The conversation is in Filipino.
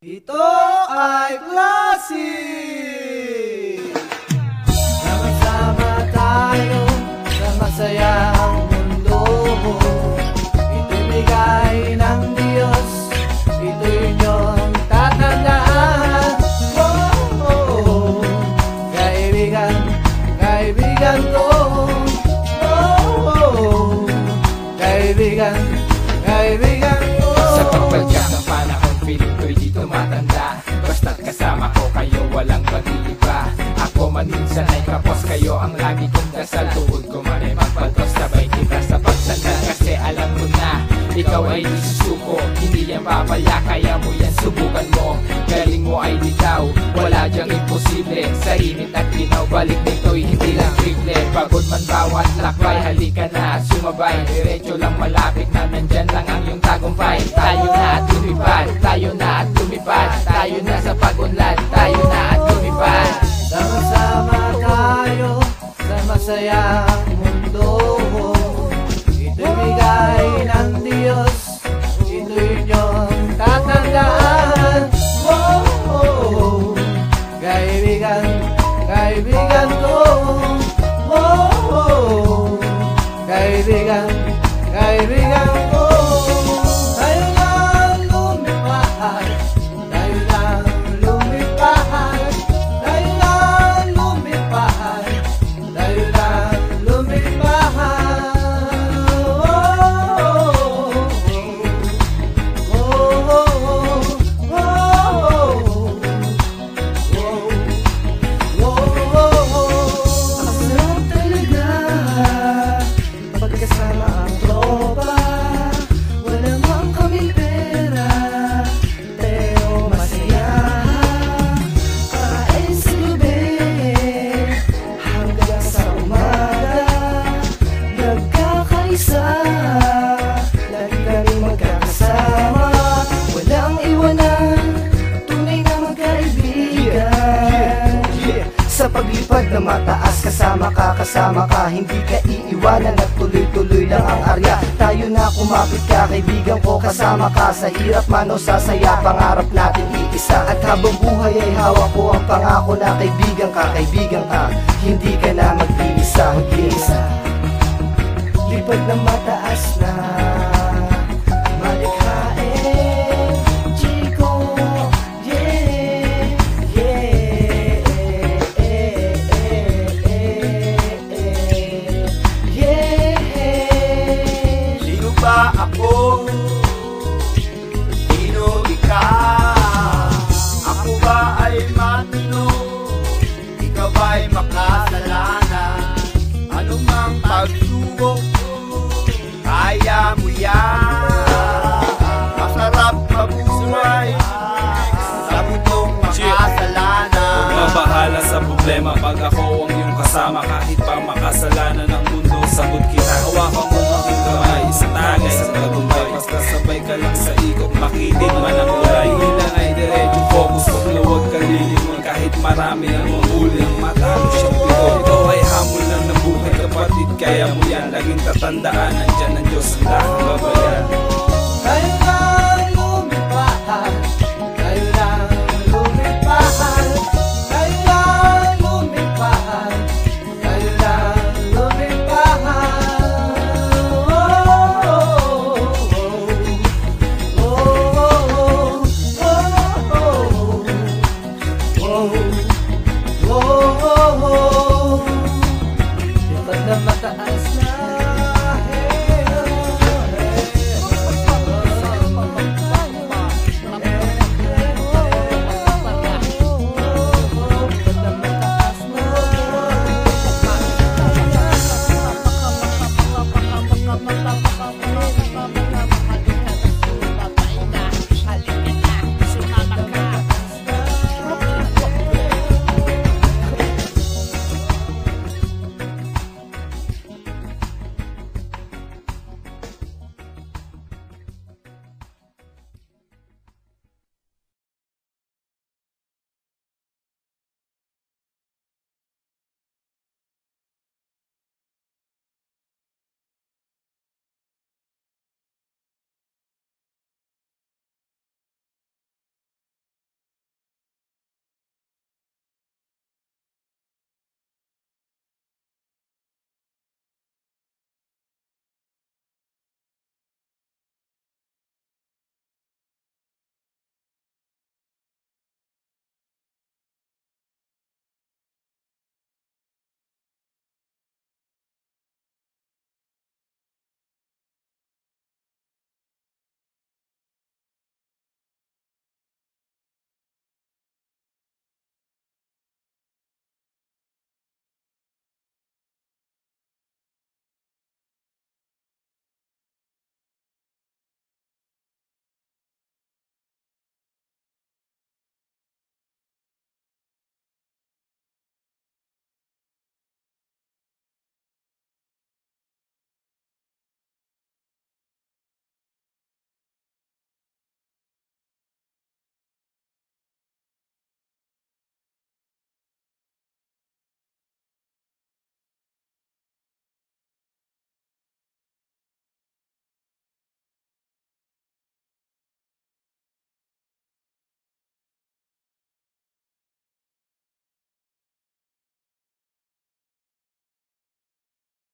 Ito ay klase. Sama-sama tayo sa masayang mundo. Ito'y bigay ng Diyos, ito'y inyong tatandaan. Oh, oh, oh. Kaibigan, kaibigan ko. Oh, oh, oh. Kaibigan, kaibigan ko. Sa pagpadyak ng panahon, feeling ko'y di tumatanda. Basta't kasama ko kayo, walang pag-iiba. Ako man minsan ay kapos, kayo ang lagi kong dasal. Tuhod ko man ay magpatos, sabay kita sa pagsandal. Kasi alam ko na, ikaw ay di susuko. Hindi yan papala, kaya mo yan subukan mo. Galing mo ay litaw, wala dyang imposible. Sa init at linaw, balik nito'y hindi lang triple. Pagod man bawat lakbay, halika na at sumabay. Diretso lang malapit na, nandyan lang ang iyong tagumpay. Tayo na at lumipad, tayo na at lumipad. Tayo na sa pag-unlad, tayo na at lumipad. Sama-sama tayo sa masayang mundo. Ito'y bigay ng Diyos, ito'y inyong tatandaan. Oh, oh, oh. Kaibigan, kaibigan ko. Oh, oh, oh. Kaibigan, kaibigan ko. Tayo lang lumipad, tayo lang lumipad. Tayo lang lumipad, tayo lang lumipad. Oh, oh, oh, oh, oh, oh. Masarap talaga pagkasama ang tropa. Wala man kaming pera, pero masaya. Kain sa gabi hanggang sa umaga, nagkakaisa, lagi kami magkakasama. Walang iwanan, tunay na magkaibigan. Sa paglipad na mataas, kasama ka, hindi ka iiwanan at tuloy-tuloy lang ang arya. Tayo na kumapit ka, kaibigan ko, kasama ka. Sa hirap man o sa saya, pangarap natin iisa. At habang buhay ay hawak ko ang pangako na kaibigan ka, hindi ka na mag-iisa. Lipad na mataas na